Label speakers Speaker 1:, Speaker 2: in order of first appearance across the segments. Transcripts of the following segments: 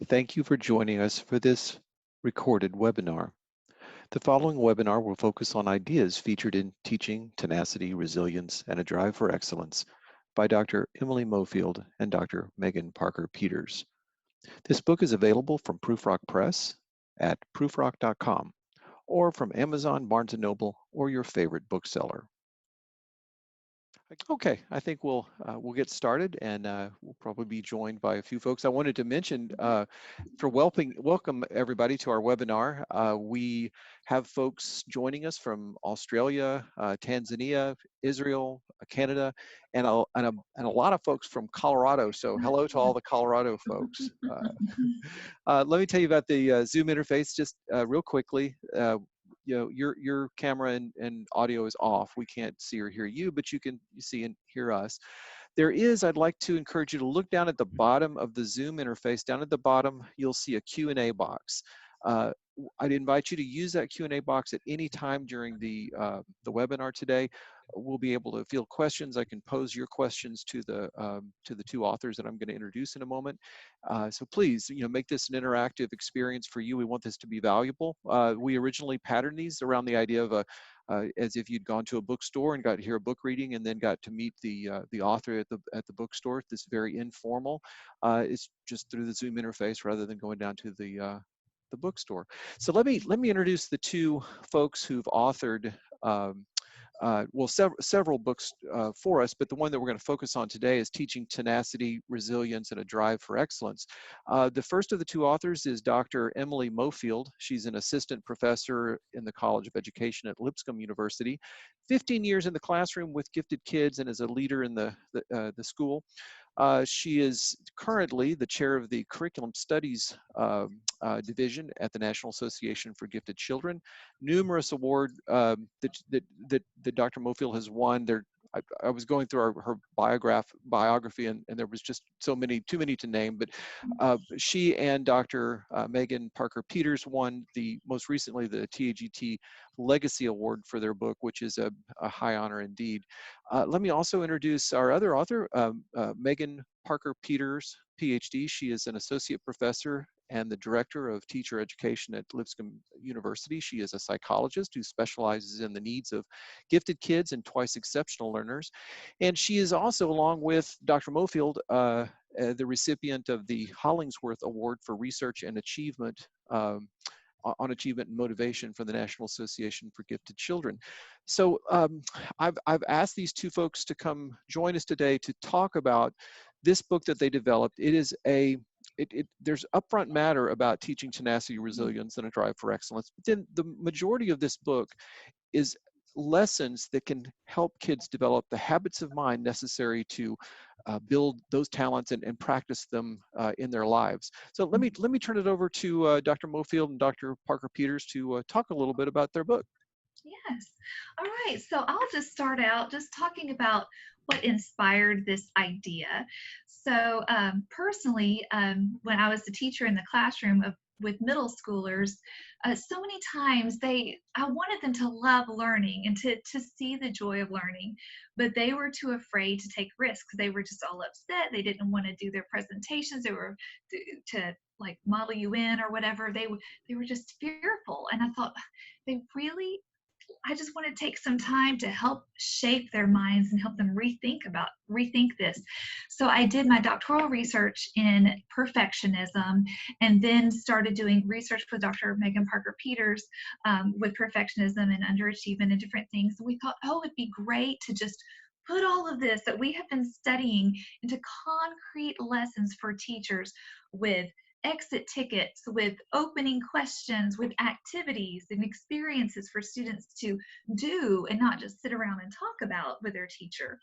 Speaker 1: Thank you for joining us for this recorded webinar. The following webinar will focus on ideas featured in Teaching, Tenacity, Resilience, and a Drive for Excellence by Dr. Emily Mofield and Dr. Megan Parker Peters. This book is available from Proofrock Press at proofrock.com or from Amazon, Barnes & Noble, or your favorite bookseller. Okay, I think we'll get started, and we'll probably be joined by a few folks. I wanted to mention for welcome everybody to our webinar. We have folks joining us from Australia, Tanzania, Israel, Canada, and a lot of folks from Colorado. So hello to all the Colorado folks. Let me tell you about the Zoom interface just real quickly. Your camera and audio is off. We can't see or hear you, but you can see and hear us. I'd like to encourage you to look down at the bottom of the Zoom interface. Down at the bottom, you'll see a Q&A box. I'd invite you to use that Q&A box at any time during the webinar today. We'll be able to field questions. I can pose your questions to the two authors that I'm going to introduce in a moment. So please, make this an interactive experience for you. We want this to be valuable. We originally patterned these around the idea of as if you'd gone to a bookstore and got to hear a book reading and then got to meet the author at the bookstore. This very informal. It's just through the Zoom interface rather than going down to the bookstore. So let me introduce the two folks who've authored several books for us, but the one that we're going to focus on today is Teaching Tenacity, Resilience, and a Drive for Excellence. The first of the two authors is Dr. Emily Mofield. She's an assistant professor in the College of Education at Lipscomb University, 15 years in the classroom with gifted kids and is a leader in the school. She is currently the chair of the Curriculum Studies Division at the National Association for Gifted Children. Numerous awards that Dr. Mofield has won. I was going through her biography, and there was just too many to name, but she and Dr. Megan Parker Peters won most recently the TAGT Legacy Award for their book, which is a high honor indeed. Let me also introduce our other author, Megan Parker Peters, PhD. She is an associate professor and the director of teacher education at Lipscomb University. She is a psychologist who specializes in the needs of gifted kids and twice exceptional learners. And she is also, along with Dr. Mofield, the recipient of the Hollingsworth Award for Research and Achievement on Achievement and Motivation from the National Association for Gifted Children. So I've asked these two folks to come join us today to talk about this book that they developed. There's upfront matter about teaching tenacity, resilience, and a drive for excellence. But then the majority of this book is lessons that can help kids develop the habits of mind necessary to build those talents and practice them in their lives. So let me turn it over to Dr. Mofield and Dr. Parker Peters to talk a little bit about their book.
Speaker 2: Yes. All right. So I'll just start out just talking about what inspired this idea. So personally, when I was a teacher in the classroom with middle schoolers, so many times I wanted them to love learning and to see the joy of learning, but they were too afraid to take risks. They were just all upset. They didn't want to do their presentations. They were to like model you in or whatever. They were just fearful. And I thought, I just want to take some time to help shape their minds and help them rethink this. So I did my doctoral research in perfectionism and then started doing research with Dr. Megan Parker Peters with perfectionism and underachievement and different things. And we thought, oh, it'd be great to just put all of this that we have been studying into concrete lessons for teachers with exit tickets, with opening questions, with activities and experiences for students to do and not just sit around and talk about with their teacher.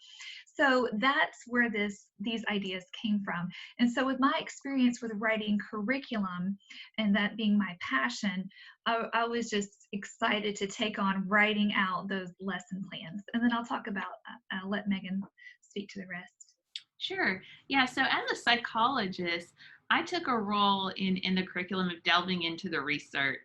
Speaker 2: So that's where these ideas came from. And so with my experience with writing curriculum and that being my passion, I was just excited to take on writing out those lesson plans. And then I'll let Megan speak to the rest.
Speaker 3: Sure. Yeah. So as a psychologist, I took a role in the curriculum of delving into the research.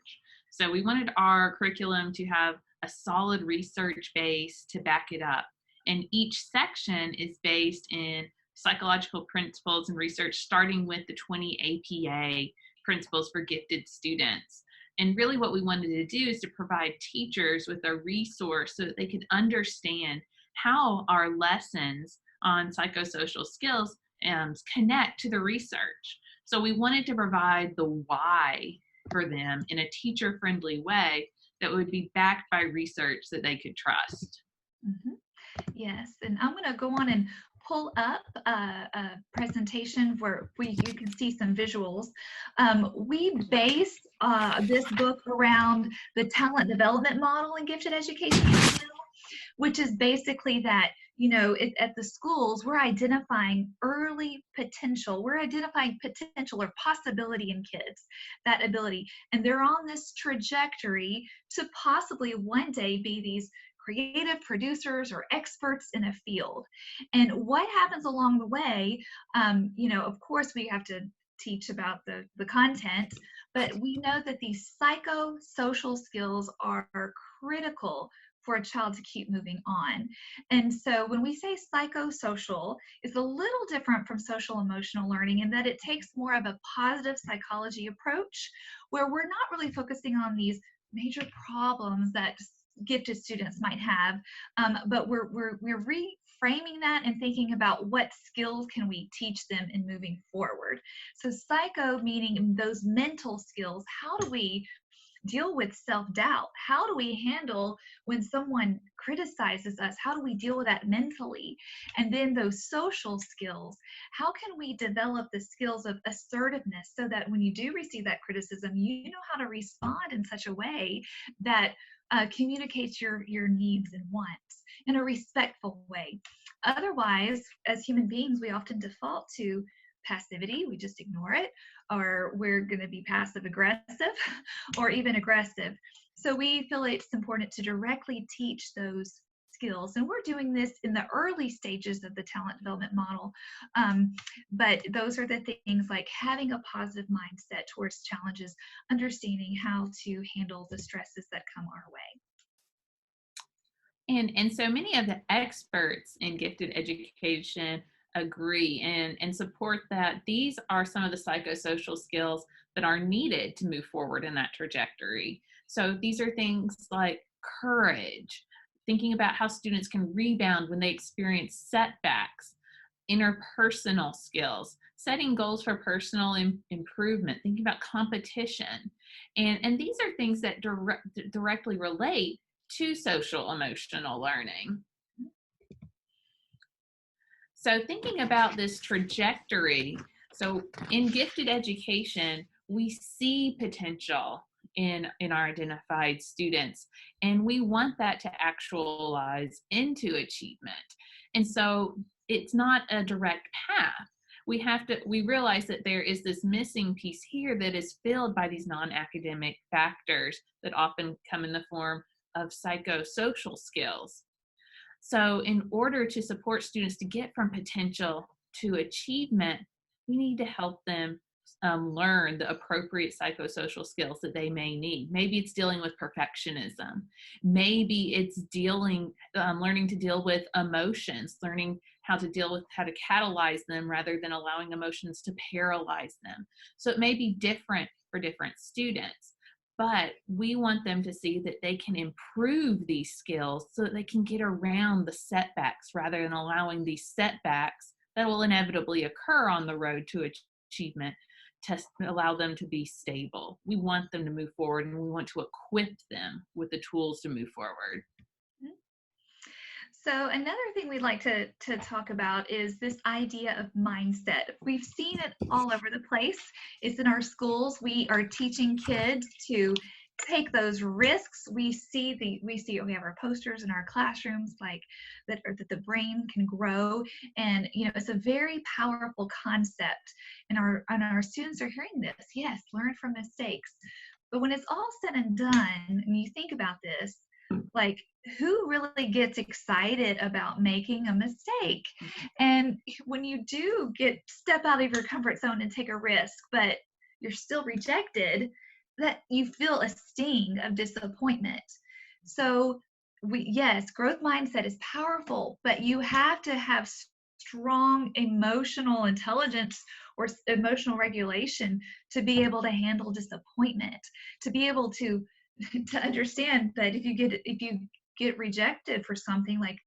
Speaker 3: So we wanted our curriculum to have a solid research base to back it up. And each section is based in psychological principles and research, starting with the 20 APA principles for gifted students. And really what we wanted to do is to provide teachers with a resource so that they could understand how our lessons on psychosocial skills connect to the research. So we wanted to provide the why for them in a teacher-friendly way that would be backed by research that they could trust.
Speaker 2: Mm-hmm. Yes, and I'm going to go on and pull up a presentation where you can see some visuals. We base this book around the talent development model in gifted education, which is basically that, at the schools, we're identifying early potential. We're identifying potential or possibility in kids, that ability. And they're on this trajectory to possibly one day be these creative producers or experts in a field. And what happens along the way, of course, we have to teach about the content, but we know that these psychosocial skills are critical for a child to keep moving on. And so when we say psychosocial, it's a little different from social emotional learning in that it takes more of a positive psychology approach, where we're not really focusing on these major problems that gifted students might have, but we're reframing that and thinking about what skills can we teach them in moving forward. So psycho meaning those mental skills. How do we deal with self-doubt? How do we handle when someone criticizes us? How do we deal with that mentally? And then those social skills, how can we develop the skills of assertiveness so that when you do receive that criticism, you know how to respond in such a way that communicates your needs and wants in a respectful way. Otherwise, as human beings, we often default to passivity. We just ignore it, or we're going to be passive aggressive or even aggressive. So we feel it's important to directly teach those skills. And we're doing this in the early stages of the talent development model. But those are the things like having a positive mindset towards challenges, understanding how to handle the stresses that come our way.
Speaker 3: And so many of the experts in gifted education agree and support that these are some of the psychosocial skills that are needed to move forward in that trajectory. So these are things like courage, thinking about how students can rebound when they experience setbacks, interpersonal skills, setting goals for personal improvement, thinking about competition. And these are things that directly relate to social emotional learning. So thinking about this trajectory, so in gifted education, we see potential in our identified students, and we want that to actualize into achievement. And so it's not a direct path. We realize that there is this missing piece here that is filled by these non-academic factors that often come in the form of psychosocial skills. So in order to support students to get from potential to achievement, we need to help them learn the appropriate psychosocial skills that they may need. Maybe it's dealing with perfectionism. Maybe it's learning to deal with emotions, learning how to catalyze them rather than allowing emotions to paralyze them. So it may be different for different students, but we want them to see that they can improve these skills so that they can get around the setbacks rather than allowing these setbacks that will inevitably occur on the road to achievement to allow them to be stable. We want them to move forward, and we want to equip them with the tools to move forward.
Speaker 2: So another thing we'd like to talk about is this idea of mindset. We've seen it all over the place. It's in our schools. We are teaching kids to take those risks. We have our posters in our classrooms like that the brain can grow, and it's a very powerful concept. And our students are hearing this. Yes, learn from mistakes. But when it's all said and done, and you think about this, like, who really gets excited about making a mistake? And when you do step out of your comfort zone and take a risk, but you're still rejected, that you feel a sting of disappointment. So growth mindset is powerful, but you have to have strong emotional intelligence or emotional regulation to be able to handle disappointment, to be able to understand that if you get rejected for something, like,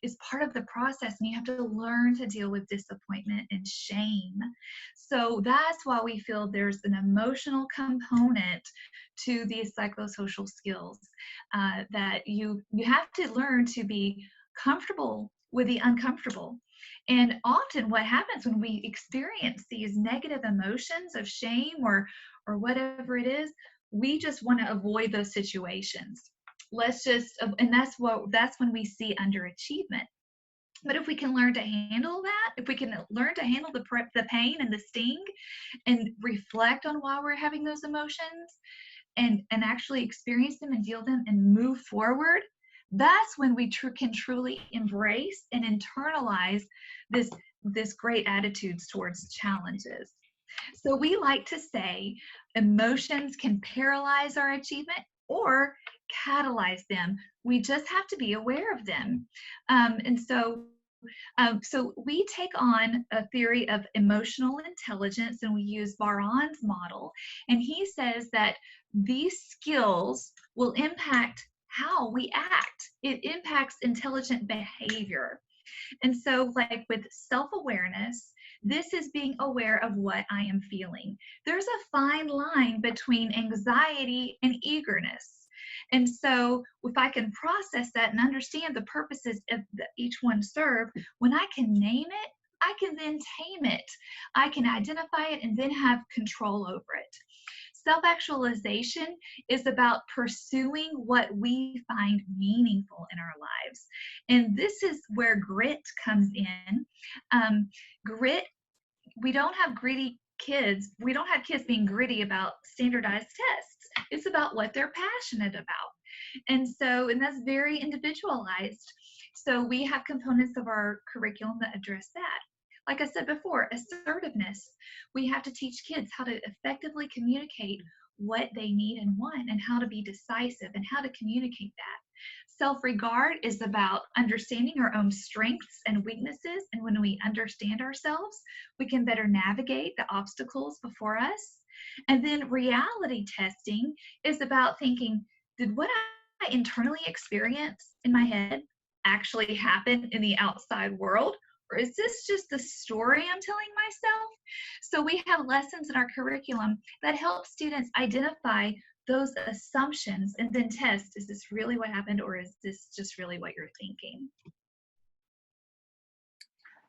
Speaker 2: is part of the process, and you have to learn to deal with disappointment and shame. So that's why we feel there's an emotional component to these psychosocial skills, that you have to learn to be comfortable with the uncomfortable. And often what happens when we experience these negative emotions of shame or whatever it is, we just want to avoid those situations. And that's when we see underachievement. But if we can learn to handle that, if we can learn to handle the pain and the sting, and reflect on why we're having those emotions, and actually experience them and deal them and move forward, that's when we can truly embrace and internalize this great attitudes towards challenges. So we like to say emotions can paralyze our achievement or catalyze them. We just have to be aware of them. So we take on a theory of emotional intelligence, and we use Baran's model. And he says that these skills will impact how we act. It impacts intelligent behavior. And so, like with self-awareness, this is being aware of what I am feeling. There's a fine line between anxiety and eagerness. And so if I can process that and understand the purposes of each one serve, when I can name it, I can then tame it. I can identify it and then have control over it. Self-actualization is about pursuing what we find meaningful in our lives. And this is where grit comes in. Grit, we don't have gritty kids. We don't have kids being gritty about standardized tests. It's about what they're passionate about. And that's very individualized. So we have components of our curriculum that address that. Like I said before, assertiveness. We have to teach kids how to effectively communicate what they need and want, and how to be decisive and how to communicate that. Self-regard is about understanding our own strengths and weaknesses, and when we understand ourselves, we can better navigate the obstacles before us. And then reality testing is about thinking, did what I internally experience in my head actually happen in the outside world? Or is this just the story I'm telling myself? So we have lessons in our curriculum that help students identify those assumptions and then test, is this really what happened, or is this just really what you're thinking?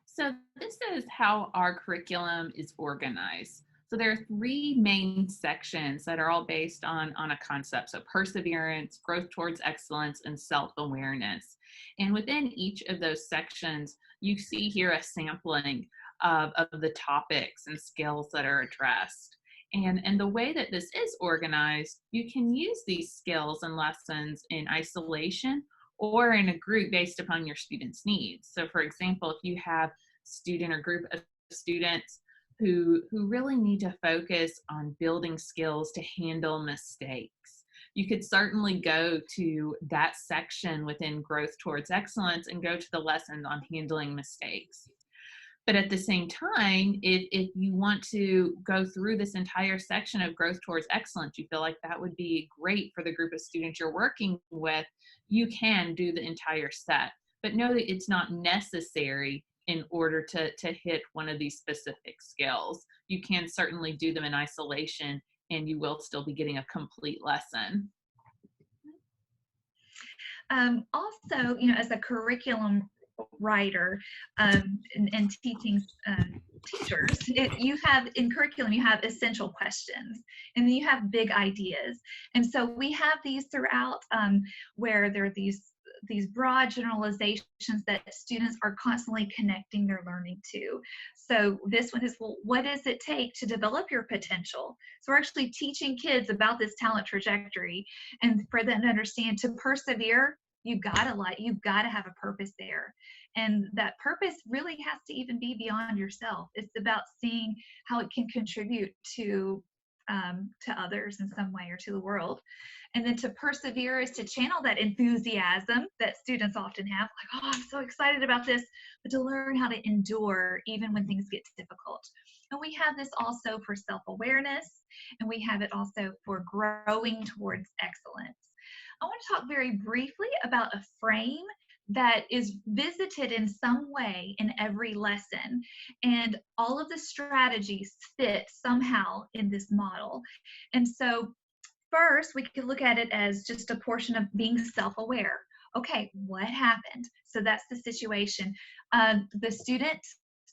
Speaker 3: So this is how our curriculum is organized. So there are 3 main sections that are all based on a concept. So perseverance, growth towards excellence, and self-awareness. And within each of those sections, you see here a sampling of the topics and skills that are addressed. And the way that this is organized, you can use these skills and lessons in isolation or in a group based upon your students' needs. So for example, if you have student or group of students who really need to focus on building skills to handle mistakes, you could certainly go to that section within growth towards excellence and go to the lessons on handling mistakes. But at the same time, if you want to go through this entire section of growth towards excellence, you feel like that would be great for the group of students you're working with, you can do the entire set. But know that it's not necessary in order to hit one of these specific skills. You can certainly do them in isolation, and you will still be getting a complete lesson.
Speaker 2: Also, as a curriculum writer and teaching teachers, you have in curriculum, you have essential questions, and then you have big ideas. And so we have these throughout, where there are these broad generalizations that students are constantly connecting their learning to. So this one is, well, what does it take to develop your potential? So we're actually teaching kids about this talent trajectory, and for them to understand, to persevere, you've got to have a purpose there. And that purpose really has to even be beyond yourself. It's about seeing how it can contribute to to others in some way or to the world. And then to persevere is to channel that enthusiasm that students often have, like, oh, I'm so excited about this, but to learn how to endure even when things get difficult. And we have this also for self-awareness, and we have it also for growing towards excellence. I want to talk very briefly about a frame that is visited in some way in every lesson. And all of the strategies fit somehow in this model. And so first, we could look at it as just a portion of being self-aware. Okay, what happened? So that's the situation. The student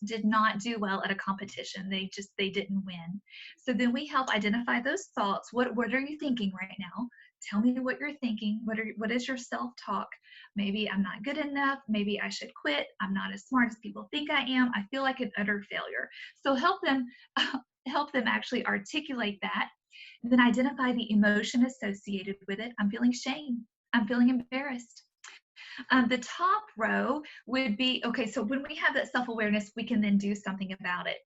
Speaker 2: did not do well at a competition. They didn't win. So then we help identify those thoughts. What are you thinking right now? Tell me what you're thinking. What is your self-talk? Maybe I'm not good enough. Maybe I should quit. I'm not as smart as people think I am. I feel like an utter failure. So help them actually articulate that. And then identify the emotion associated with it. I'm feeling shame. I'm feeling embarrassed. The top row would be, okay, so when we have that self-awareness, we can then do something about it.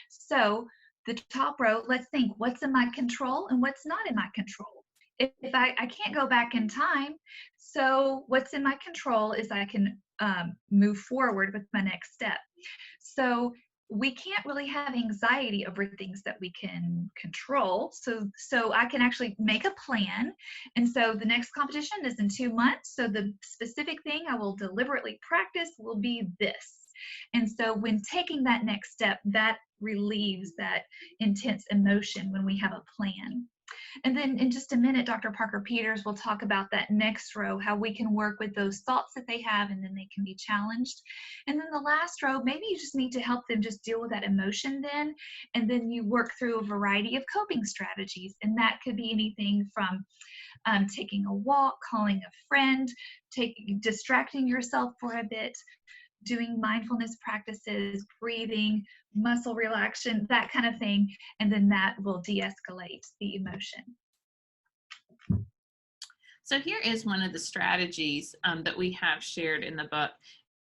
Speaker 2: So the top row, let's think, what's in my control and what's not in my control? If I can't go back in time, so what's in my control is I can move forward with my next step. So we can't really have anxiety over things that we can control. So I can actually make a plan. And so the next competition is in 2 months. So the specific thing I will deliberately practice will be this. And so when taking that next step, that relieves that intense emotion when we have a plan. And then in just a minute, Dr. Parker Peters will talk about that next row, how we can work with those thoughts that they have and then they can be challenged. And then the last row, maybe you just need to help them just deal with that emotion then, and then you work through a variety of coping strategies. And that could be anything from taking a walk, calling a friend, distracting yourself for a bit, doing mindfulness practices, breathing, muscle relaxation, that kind of thing, and then that will de-escalate the emotion.
Speaker 3: So here is one of the strategies that we have shared in the book.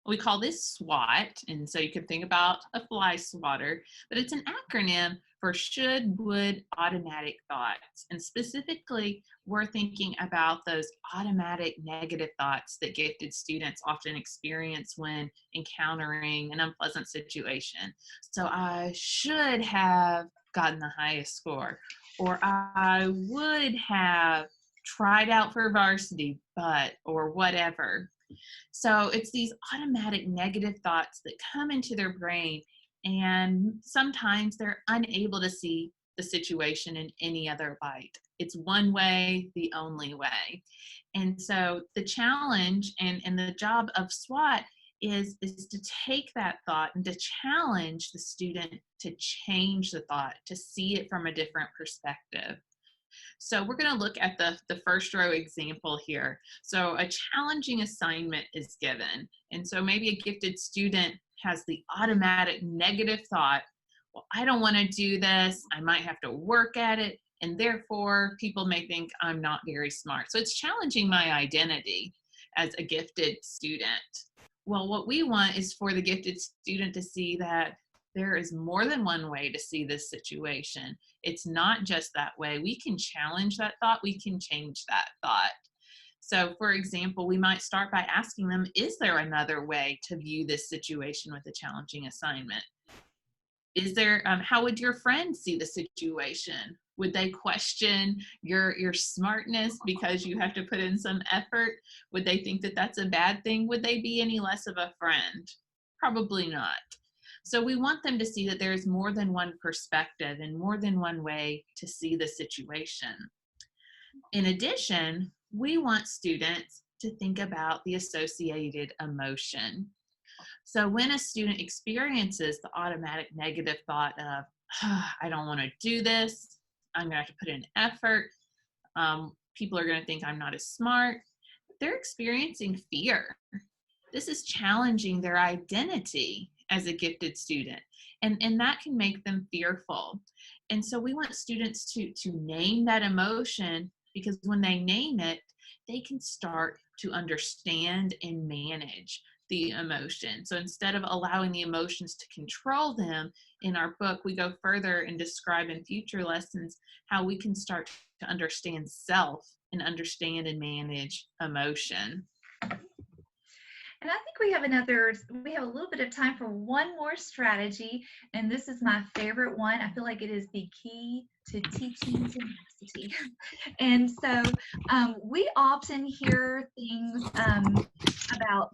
Speaker 3: We call this SWOT, and so you can think about a fly swatter, but it's an acronym for should, would, automatic thoughts. And specifically, we're thinking about those automatic negative thoughts that gifted students often experience when encountering an unpleasant situation. So I should have gotten the highest score, or I would have tried out for varsity, but, or whatever. So it's these automatic negative thoughts that come into their brain, and sometimes they're unable to see the situation in any other light. It's one way, the only way. And so the challenge and the job of SWOT is to take that thought and to challenge the student to change the thought, to see it from a different perspective. So we're going to look at the first row example here. So a challenging assignment is given. And so maybe a gifted student has the automatic negative thought, well, I don't want to do this. I might have to work at it. And therefore, people may think I'm not very smart. So it's challenging my identity as a gifted student. Well, what we want is for the gifted student to see that there is more than one way to see this situation. It's not just that way. We can challenge that thought. We can change that thought. So for example, we might start by asking them, is there another way to view this situation with a challenging assignment? Is there, how would your friends see the situation? Would they question your smartness because you have to put in some effort? Would they think that that's a bad thing? Would they be any less of a friend? Probably not. So we want them to see that there's more than one perspective and more than one way to see the situation. In addition, we want students to think about the associated emotion. So when a student experiences the automatic negative thought of, I don't want to do this, I'm going to have to put in effort, people are going to think I'm not as smart, they're experiencing fear. This is challenging their identity as a gifted student, and that can make them fearful. And so we want students to name that emotion, because when they name it, they can start to understand and manage the emotion. So instead of allowing the emotions to control them, in our book, we go further and describe in future lessons how we can start to understand self and understand and manage emotion.
Speaker 2: And I think we have a little bit of time for one more strategy, and this is my favorite one. I feel like it is the key to teaching tenacity. And so we often hear things about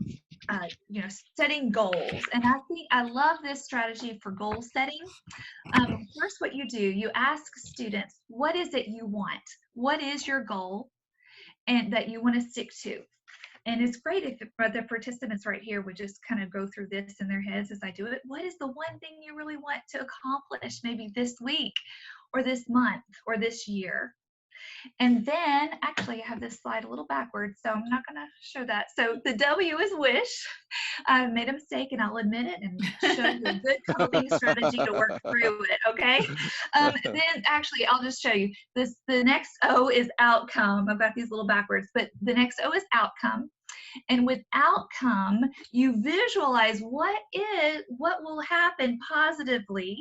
Speaker 2: setting goals, and I love this strategy for goal setting. First, what you do, you ask students, what is it you want? What is your goal and that you want to stick to? And it's great if the participants right here would just kind of go through this in their heads as I do it. What is the one thing you really want to accomplish maybe this week or this month or this year? And then, actually, I have this slide a little backwards, so I'm not going to show that. So the W is wish. I made a mistake, and I'll admit it and show you a good coping strategy to work through it, okay? Then, actually, I'll just show you. The next O is outcome. I've got these little backwards, but the next O is outcome. And with outcome, you visualize what will happen positively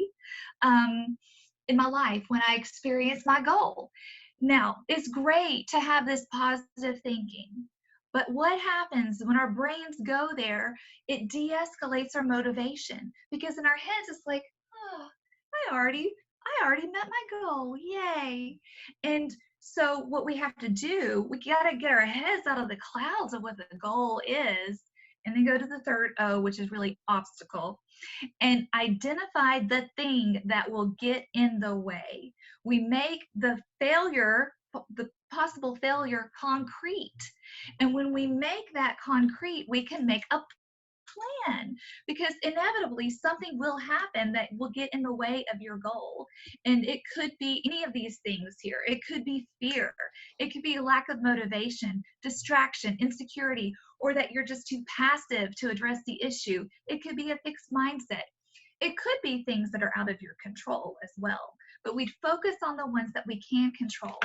Speaker 2: in my life when I experience my goal. Now, it's great to have this positive thinking, but what happens when our brains go there? It de-escalates our motivation, because in our heads it's like, oh, I already met my goal, yay. And so what we have to do, we got to get our heads out of the clouds of what the goal is, and then go to the third O, which is really obstacle, and identify the thing that will get in the way. We make the possible failure concrete. And when we make that concrete, we can make a plan, because inevitably something will happen that will get in the way of your goal. And it could be any of these things here. It could be fear. It could be lack of motivation, distraction, insecurity, or that you're just too passive to address the issue. It could be a fixed mindset. It could be things that are out of your control as well. But we'd focus on the ones that we can control.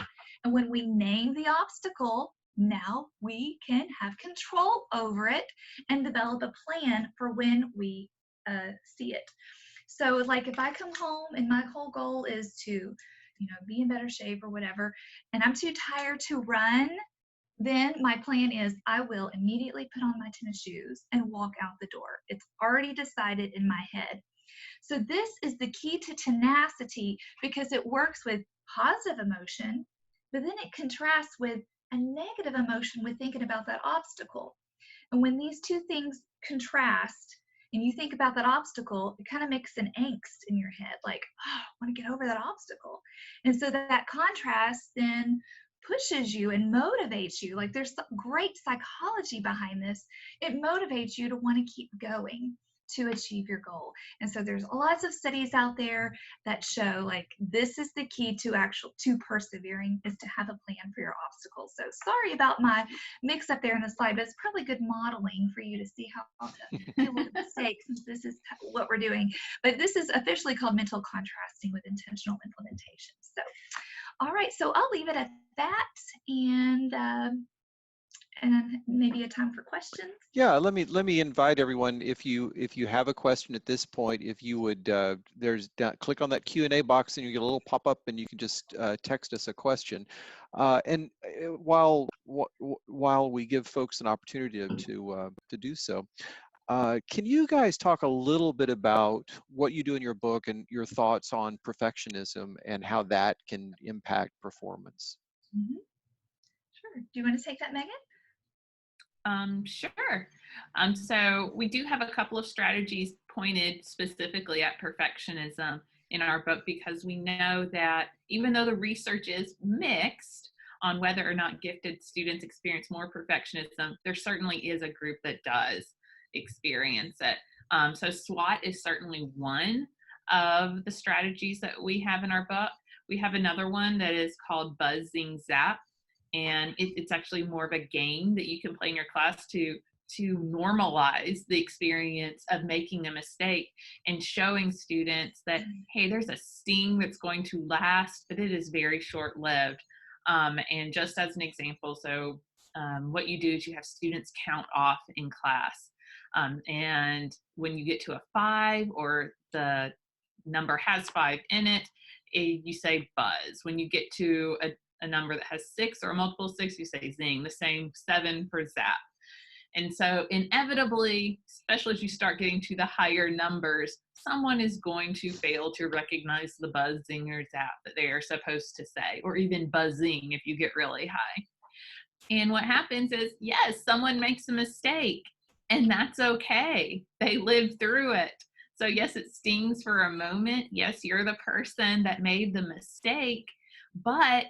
Speaker 2: And when we name the obstacle, now we can have control over it and develop a plan for when we see it. So like if I come home and my whole goal is to, be in better shape or whatever, and I'm too tired to run, then my plan is I will immediately put on my tennis shoes and walk out the door. It's already decided in my head. So this is the key to tenacity, because it works with positive emotion, but then it contrasts with a negative emotion with thinking about that obstacle. And when these two things contrast and you think about that obstacle, it kind of makes an angst in your head, like, oh, I want to get over that obstacle. And so that contrast then pushes you and motivates you. Like there's great psychology behind this. It motivates you to want to keep going to achieve your goal. And so there's lots of studies out there that show like this is the key to persevering, is to have a plan for your obstacles. So sorry about my mix up there in the slide, but it's probably good modeling for you to see how to deal with mistakes, since this is what we're doing. But this is officially called mental contrasting with intentional implementation. So all right, so I'll leave it at that, and maybe a time for questions.
Speaker 1: Yeah, let me invite everyone, if you have a question at this point, if you would click on that Q&A box and you get a little pop-up and you can just text us a question. And while we give folks an opportunity to do so, can you guys talk a little bit about what you do in your book and your thoughts on perfectionism and how that can impact performance?
Speaker 2: Mm-hmm. Sure. Do you want to take that, Megan?
Speaker 3: Sure. So we do have a couple of strategies pointed specifically at perfectionism in our book, because we know that even though the research is mixed on whether or not gifted students experience more perfectionism, there certainly is a group that does experience it. So SWOT is certainly one of the strategies that we have in our book. We have another one that is called Buzz Zing Zap. And it's actually more of a game that you can play in your class to normalize the experience of making a mistake and showing students that, hey, there's a sting that's going to last, but it is very short-lived. And just as an example, so what you do is you have students count off in class. And when you get to a 5 or the number has 5 in it, you say buzz. When you get to a number that has 6 or a multiple 6, you say zing. The same 7 for zap. And so inevitably, especially as you start getting to the higher numbers, someone is going to fail to recognize the buzzing or zap that they are supposed to say, or even buzzing if you get really high. And what happens is, yes, someone makes a mistake, and that's okay. They live through it. So yes, it stings for a moment. Yes, you're the person that made the mistake, but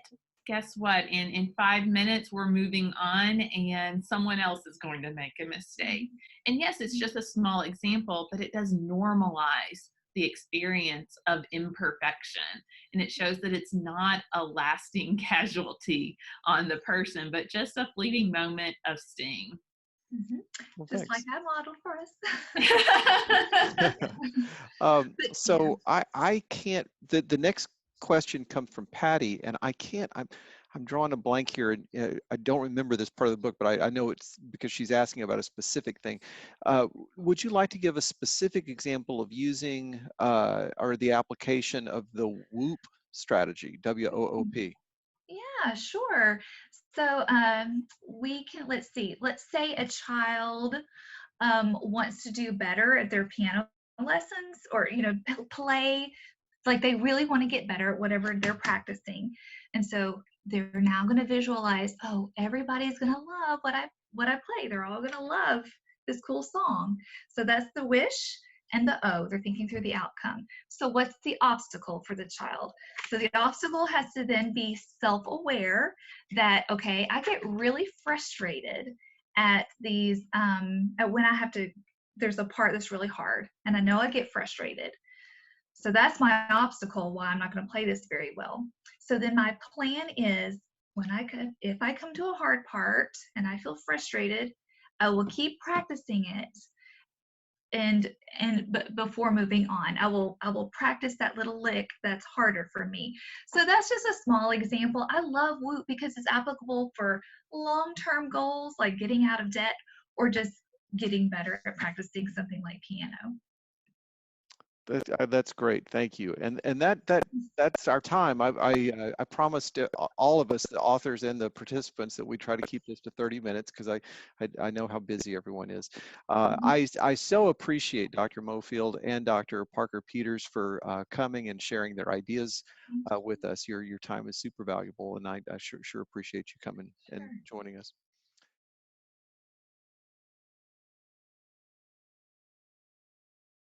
Speaker 3: guess what? In 5 minutes, we're moving on, and someone else is going to make a mistake. And yes, it's just a small example, but it does normalize the experience of imperfection. And it shows that it's not a lasting casualty on the person, but just a fleeting moment of sting.
Speaker 2: Mm-hmm.
Speaker 1: Well,
Speaker 2: Just like
Speaker 1: thanks.
Speaker 2: I modeled for us.
Speaker 1: So I can't, the next question comes from Patty, and I'm drawing a blank here, and I don't remember this part of the book, but I know it's because she's asking about a specific thing. Would you like to give a specific example of using or the application of the WOOP strategy, WOOP?
Speaker 2: Yeah, sure. So we can, let's see, let's say a child wants to do better at their piano lessons, or play, like they really want to get better at whatever they're practicing. And so they're now going to visualize, oh, everybody's going to love what I play. They're all going to love this cool song. So that's the wish. And the O, they're thinking through the outcome. So what's the obstacle for the child? So the obstacle has to then be self-aware that, okay, I get really frustrated at these, at when I have to, there's a part that's really hard, and I know I get frustrated. So that's my obstacle, why I'm not going to play this very well. So then my plan is, if I come to a hard part and I feel frustrated, I will keep practicing it. But before moving on, I will practice that little lick that's harder for me. So that's just a small example. I love WOOP because it's applicable for long-term goals like getting out of debt, or just getting better at practicing something like piano.
Speaker 1: That's great. Thank you. And that's our time. I promised all of us, the authors and the participants, that we try to keep this to 30 minutes because I know how busy everyone is. I so appreciate Dr. Mofield and Dr. Parker Peters for coming and sharing their ideas with us. Your time is super valuable, and I sure appreciate you coming and joining us.